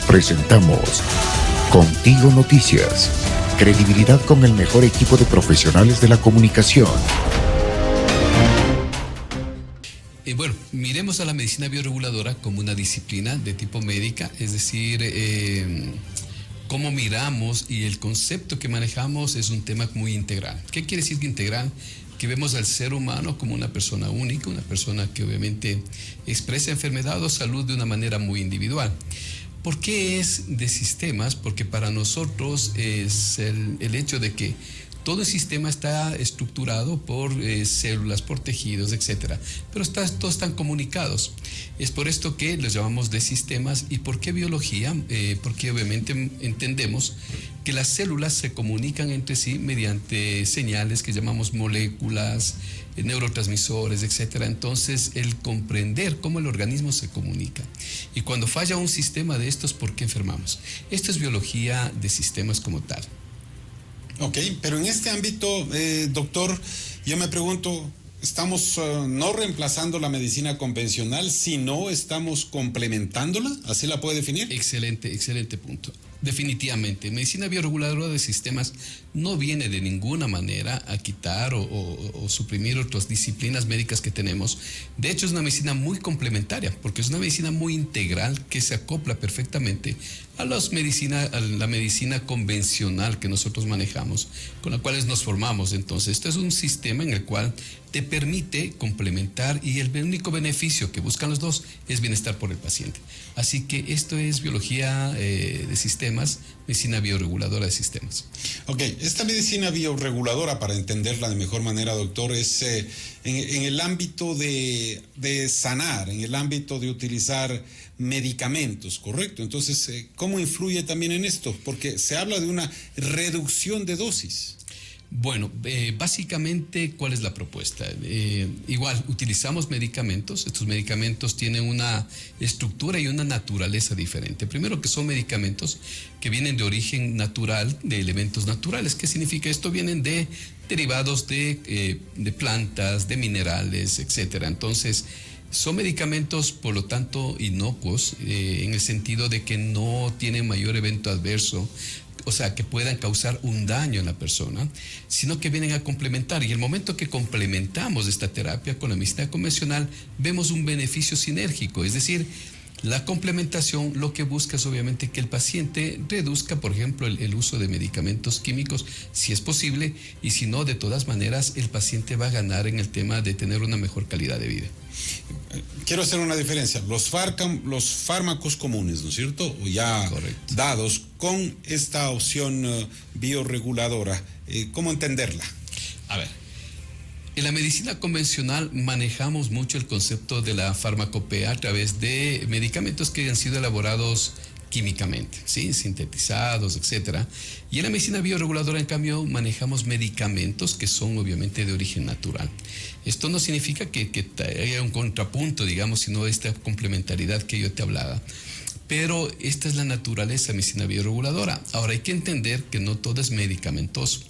Presentamos Contigo Noticias. Credibilidad con el mejor equipo de profesionales de la comunicación. Bueno, miremos a la medicina bioreguladora como una disciplina de tipo médica, es decir, cómo miramos y el concepto que manejamos es un tema muy integral. ¿Qué quiere decir que integral? Que vemos al ser humano como una persona única, una persona que obviamente expresa enfermedad o salud de una manera muy individual. ¿Por qué es de sistemas? Porque para nosotros es el hecho de que todo el sistema está estructurado por células, por tejidos, etc. Pero todos están comunicados. Es por esto que los llamamos de sistemas. ¿Y por qué biología? Porque obviamente entendemos que las células se comunican entre sí mediante señales que llamamos moléculas, neurotransmisores, etc. Entonces, el comprender cómo el organismo se comunica. Y cuando falla un sistema de estos, ¿por qué enfermamos? Esto es biología de sistemas como tal. Ok, pero en este ámbito, doctor, yo me pregunto, ¿estamos no reemplazando la medicina convencional, sino estamos complementándola? ¿Así la puede definir? Excelente punto. Definitivamente, medicina bioreguladora de sistemas no viene de ninguna manera a quitar o suprimir otras disciplinas médicas que tenemos. De hecho, es una medicina muy complementaria, porque es una medicina muy integral que se acopla perfectamente a la medicina convencional que nosotros manejamos, con la cual nos formamos. Entonces, esto es un sistema en el cual te permite complementar y el único beneficio que buscan los dos es bienestar por el paciente. Así que esto es biología de sistemas, medicina bioreguladora de sistemas. Ok, esta medicina bioreguladora, para entenderla de mejor manera, doctor, es en el ámbito de sanar, en el ámbito de utilizar medicamentos, ¿correcto? Entonces, ¿cómo influye también en esto? Porque se habla de una reducción de dosis. Bueno, básicamente, ¿cuál es la propuesta? Igual, utilizamos medicamentos. Estos medicamentos tienen una estructura y una naturaleza diferente. Primero, que son medicamentos que vienen de origen natural, de elementos naturales. ¿Qué significa esto? Vienen de derivados de plantas, de minerales, etc. Entonces, son medicamentos, por lo tanto, inocuos, en el sentido de que no tienen mayor evento adverso, o sea, que puedan causar un daño en la persona, sino que vienen a complementar. Y el momento que complementamos esta terapia con la medicina convencional, vemos un beneficio sinérgico, es decir, la complementación lo que busca es obviamente que el paciente reduzca, por ejemplo, el uso de medicamentos químicos, si es posible, y si no, de todas maneras, el paciente va a ganar en el tema de tener una mejor calidad de vida. Quiero hacer una diferencia. Los fármacos comunes, ¿no es cierto? O ya Correcto. Dados con esta opción bioreguladora, ¿cómo entenderla? A ver, en la medicina convencional manejamos mucho el concepto de la farmacopea a través de medicamentos que han sido elaborados químicamente, ¿sí? Sintetizados, etc. Y en la medicina bioreguladora, en cambio, manejamos medicamentos que son obviamente de origen natural. Esto no significa que haya un contrapunto, digamos, sino esta complementariedad que yo te hablaba. Pero esta es la naturaleza de medicina bioreguladora. Ahora, hay que entender que no todo es medicamentoso.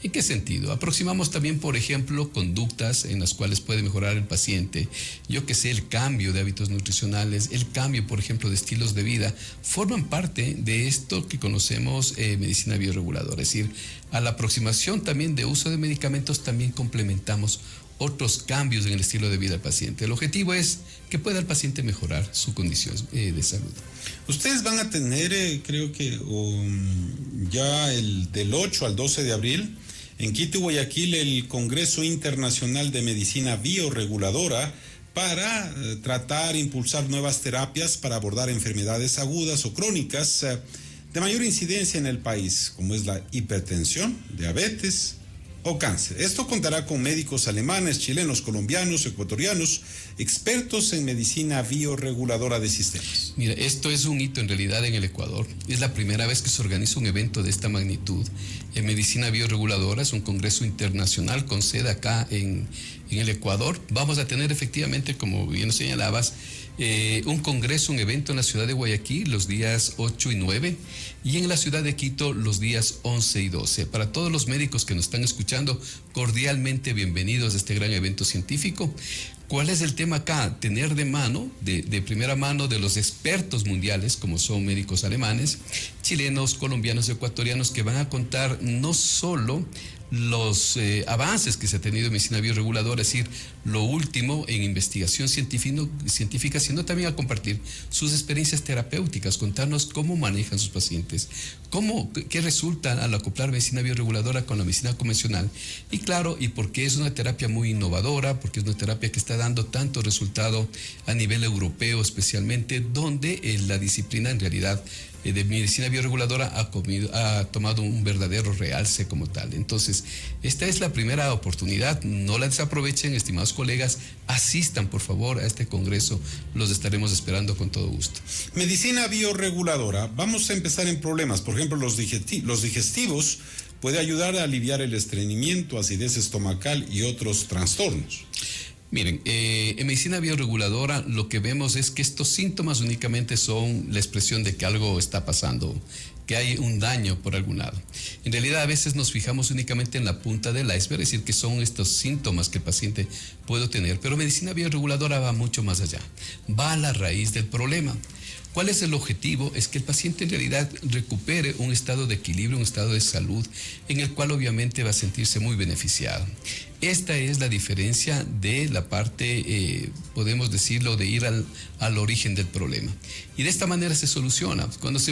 ¿En qué sentido? Aproximamos también, por ejemplo, conductas en las cuales puede mejorar el paciente. Yo que sé, el cambio de hábitos nutricionales, el cambio, por ejemplo, de estilos de vida, forman parte de esto que conocemos medicina bioreguladora. Es decir, a la aproximación también de uso de medicamentos también complementamos otros cambios en el estilo de vida del paciente. El objetivo es que pueda el paciente mejorar su condición de salud. Ustedes van a tener, creo que ya del 8 al 12 de abril, en Quito y Guayaquil, el Congreso Internacional de Medicina Bioreguladora para tratar, impulsar nuevas terapias para abordar enfermedades agudas o crónicas de mayor incidencia en el país, como es la hipertensión, diabetes o cáncer. Esto contará con médicos alemanes, chilenos, colombianos, ecuatorianos, expertos en medicina bioreguladora de sistemas. Mira, esto es un hito en realidad en el Ecuador. Es la primera vez que se organiza un evento de esta magnitud en medicina bioreguladora. Es un congreso internacional con sede acá en el Ecuador. Vamos a tener efectivamente, como bien señalabas, un congreso, un evento en la ciudad de Guayaquil los días 8 y 9 y en la ciudad de Quito los días 11 y 12. Para todos los médicos que nos están escuchando, cordialmente bienvenidos a este gran evento científico. ¿Cuál es el tema acá? Tener de primera mano de los expertos mundiales, como son médicos alemanes, chilenos, colombianos, ecuatorianos, que van a contar no solo los avances que se ha tenido en medicina bioreguladora, es decir, lo último en investigación científica, sino también a compartir sus experiencias terapéuticas, contarnos cómo manejan sus pacientes, qué resulta al acoplar medicina bioreguladora con la medicina convencional, y claro, y por qué es una terapia muy innovadora, porque es una terapia que está dando tanto resultado a nivel europeo especialmente, donde la disciplina en realidad de medicina bioreguladora ha tomado un verdadero realce como tal. Entonces, esta es la primera oportunidad, no la desaprovechen, estimados colegas, asistan por favor a este congreso, los estaremos esperando con todo gusto. Medicina bioreguladora, vamos a empezar en problemas, por ejemplo, los digestivos, puede ayudar a aliviar el estreñimiento, acidez estomacal y otros trastornos. Miren, en medicina bioreguladora lo que vemos es que estos síntomas únicamente son la expresión de que algo está pasando, que hay un daño por algún lado. En realidad a veces nos fijamos únicamente en la punta del iceberg, es decir, que son estos síntomas que el paciente puede tener, pero medicina bioreguladora va mucho más allá, va a la raíz del problema. ¿Cuál es el objetivo? Es que el paciente en realidad recupere un estado de equilibrio, un estado de salud, en el cual obviamente va a sentirse muy beneficiado. Esta es la diferencia de la parte, podemos decirlo, de ir al origen del problema. Y de esta manera se soluciona. Cuando se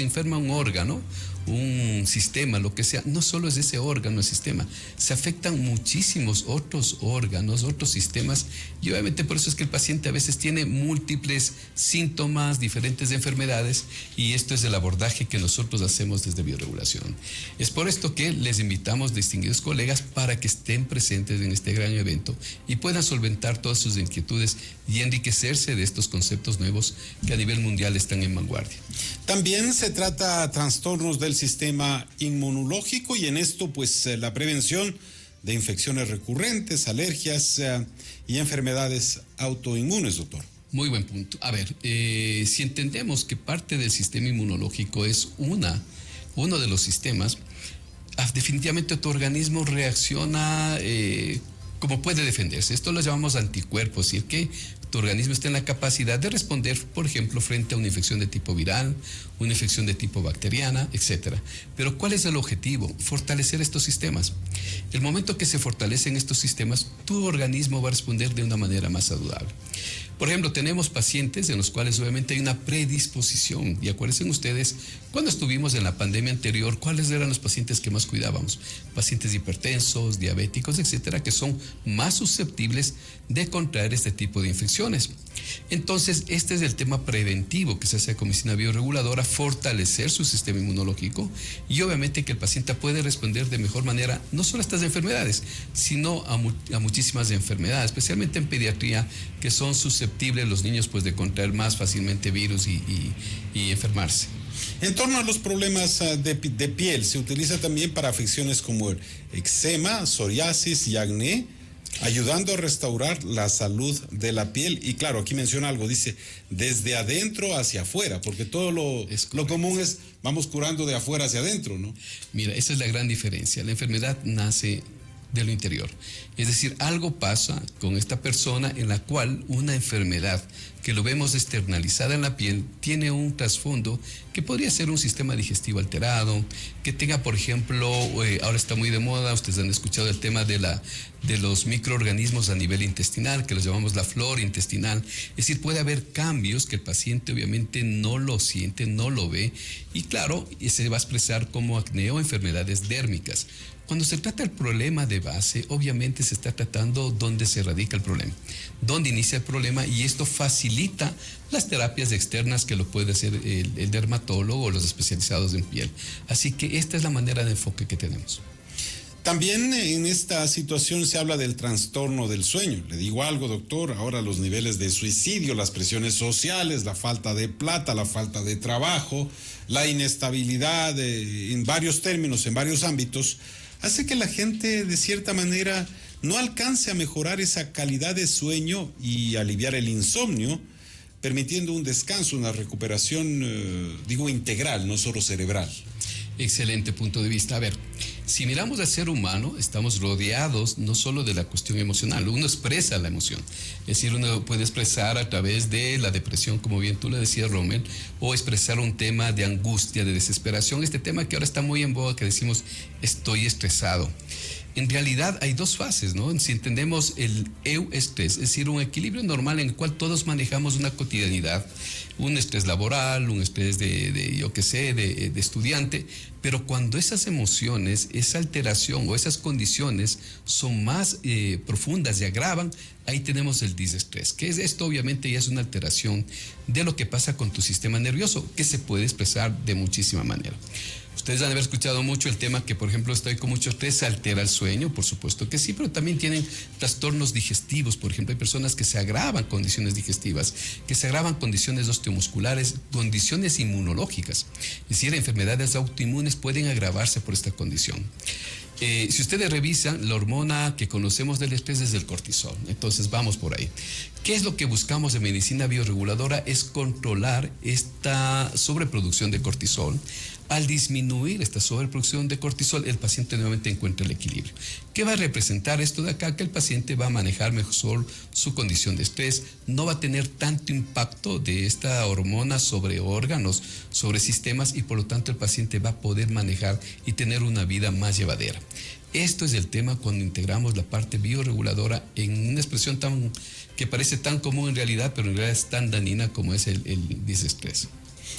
enferma un órgano, un sistema, lo que sea, no solo es ese órgano, el sistema, se afectan muchísimos otros órganos, otros sistemas, y obviamente por eso es que el paciente a veces tiene múltiples síntomas, diferentes enfermedades, y esto es el abordaje que nosotros hacemos desde bioregulación. Es por esto que les invitamos, distinguidos colegas, para que estén presentes en este gran evento y puedan solventar todas sus inquietudes y enriquecerse de estos conceptos nuevos que a nivel mundial están en vanguardia. También se trata trastornos del sistema inmunológico y en esto pues la prevención de infecciones recurrentes, alergias y enfermedades autoinmunes, doctor. Muy buen punto. A ver, si entendemos que parte del sistema inmunológico es uno de los sistemas, definitivamente tu organismo reacciona como puede defenderse. Esto lo llamamos anticuerpos, es decir, que tu organismo está en la capacidad de responder, por ejemplo, frente a una infección de tipo viral, una infección de tipo bacteriana, etc. Pero ¿cuál es el objetivo? Fortalecer estos sistemas. El momento que se fortalecen estos sistemas, tu organismo va a responder de una manera más saludable. Por ejemplo, tenemos pacientes en los cuales obviamente hay una predisposición. Y acuérdense ustedes, cuando estuvimos en la pandemia anterior, ¿cuáles eran los pacientes que más cuidábamos? Pacientes hipertensos, diabéticos, etcétera, que son más susceptibles de contraer este tipo de infecciones. Entonces, este es el tema preventivo que se hace con medicina bioreguladora, fortalecer su sistema inmunológico y obviamente que el paciente puede responder de mejor manera no solo a estas enfermedades, sino a muchísimas enfermedades, especialmente en pediatría, que son susceptibles los niños pues de contraer más fácilmente virus y enfermarse. En torno a los problemas de piel, se utiliza también para afecciones como el eczema, psoriasis y acné, ayudando a restaurar la salud de la piel. Y claro, aquí menciona algo, dice, desde adentro hacia afuera, porque todo lo común es, vamos curando de afuera hacia adentro, ¿no? Mira, esa es la gran diferencia. La enfermedad nace de lo interior. Es decir, algo pasa con esta persona en la cual una enfermedad que lo vemos externalizada en la piel tiene un trasfondo que podría ser un sistema digestivo alterado, que tenga, por ejemplo, ahora está muy de moda, ustedes han escuchado el tema de los microorganismos a nivel intestinal, que los llamamos la flora intestinal. Es decir, puede haber cambios que el paciente obviamente no lo siente, no lo ve, y claro, se va a expresar como acné o enfermedades dérmicas. Cuando se trata el problema de base, obviamente se está tratando dónde se radica el problema, dónde inicia el problema, y esto facilita las terapias externas que lo puede hacer el dermatólogo o los especializados en piel. Así que esta es la manera de enfoque que tenemos. También en esta situación se habla del trastorno del sueño. Le digo algo, doctor, ahora los niveles de suicidio, las presiones sociales, la falta de plata, la falta de trabajo, la inestabilidad en varios términos, en varios ámbitos, hace que la gente de cierta manera no alcance a mejorar esa calidad de sueño y aliviar el insomnio, permitiendo un descanso, una recuperación, integral, no solo cerebral. Excelente punto de vista. A ver, Si miramos al ser humano, estamos rodeados no solo de la cuestión emocional, uno expresa la emoción. Es decir, uno puede expresar a través de la depresión, como bien tú le decías, Rommel, o expresar un tema de angustia, de desesperación, este tema que ahora está muy en boga, que decimos, estoy estresado. En realidad hay dos fases, ¿no? Si entendemos el euestrés, es decir, un equilibrio normal en el cual todos manejamos una cotidianidad, un estrés laboral, un estrés de estudiante, pero cuando esas emociones, esa alteración o esas condiciones son más profundas y agravan, ahí tenemos el disestrés, que es esto obviamente ya es una alteración de lo que pasa con tu sistema nervioso, que se puede expresar de muchísima manera. Ustedes han de haber escuchado mucho el tema que, por ejemplo, estoy con mucho estrés, se altera el sueño, por supuesto que sí, pero también tienen trastornos digestivos. Por ejemplo, hay personas que se agravan condiciones digestivas, que se agravan condiciones osteomusculares, condiciones inmunológicas. Es decir, enfermedades autoinmunes pueden agravarse por esta condición. Si ustedes revisan, la hormona que conocemos del estrés es el cortisol. Entonces, vamos por ahí. ¿Qué es lo que buscamos en medicina bioreguladora? Es controlar esta sobreproducción de cortisol. Al disminuir esta sobreproducción de cortisol, el paciente nuevamente encuentra el equilibrio. ¿Qué va a representar esto de acá? Que el paciente va a manejar mejor su condición de estrés, no va a tener tanto impacto de esta hormona sobre órganos, sobre sistemas, y por lo tanto el paciente va a poder manejar y tener una vida más llevadera. Esto es el tema cuando integramos la parte bioreguladora en una expresión que parece tan común en realidad, pero en realidad es tan dañina como es el disestrés.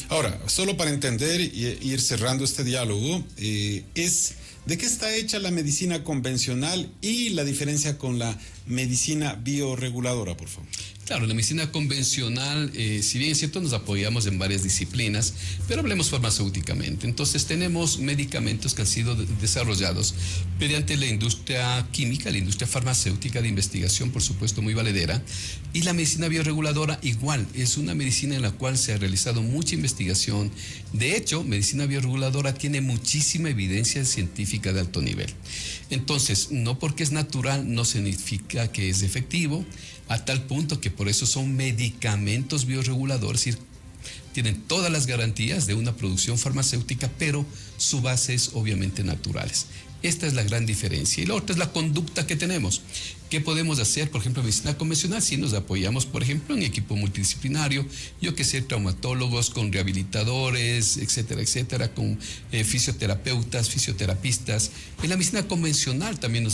Ahora, solo para entender y ir cerrando este diálogo, es de qué está hecha la medicina convencional y la diferencia con la medicina bioreguladora, por favor. Claro, la medicina convencional, si bien es cierto, nos apoyamos en varias disciplinas, pero hablemos farmacéuticamente. Entonces tenemos medicamentos que han sido desarrollados mediante la industria química, la industria farmacéutica de investigación, por supuesto, muy valedera, y la medicina bioreguladora igual, es una medicina en la cual se ha realizado mucha investigación. De hecho, medicina bioreguladora tiene muchísima evidencia científica de alto nivel. Entonces, no porque es natural no significa que es efectivo, a tal punto que por eso son medicamentos bioreguladores, es decir, tienen todas las garantías de una producción farmacéutica, pero su base es obviamente naturales. Esta es la gran diferencia. Y la otra es la conducta que tenemos. ¿Qué podemos hacer? Por ejemplo, en medicina convencional, si nos apoyamos, por ejemplo, en equipo multidisciplinario, yo que sé, traumatólogos, con rehabilitadores, etcétera, etcétera, con fisioterapeutas, fisioterapistas. En la medicina convencional también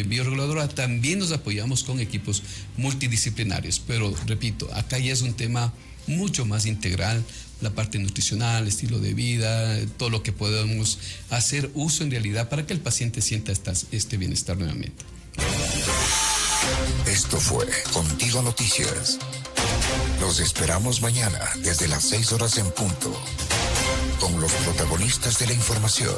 bioreguladora, también nos apoyamos con equipos multidisciplinarios. Pero, repito, acá ya es un tema mucho más integral, la parte nutricional, estilo de vida, todo lo que podemos hacer uso en realidad para que el paciente sienta este bienestar nuevamente. Esto fue Contigo Noticias. Los esperamos mañana desde las 6 horas en punto, con los protagonistas de la información.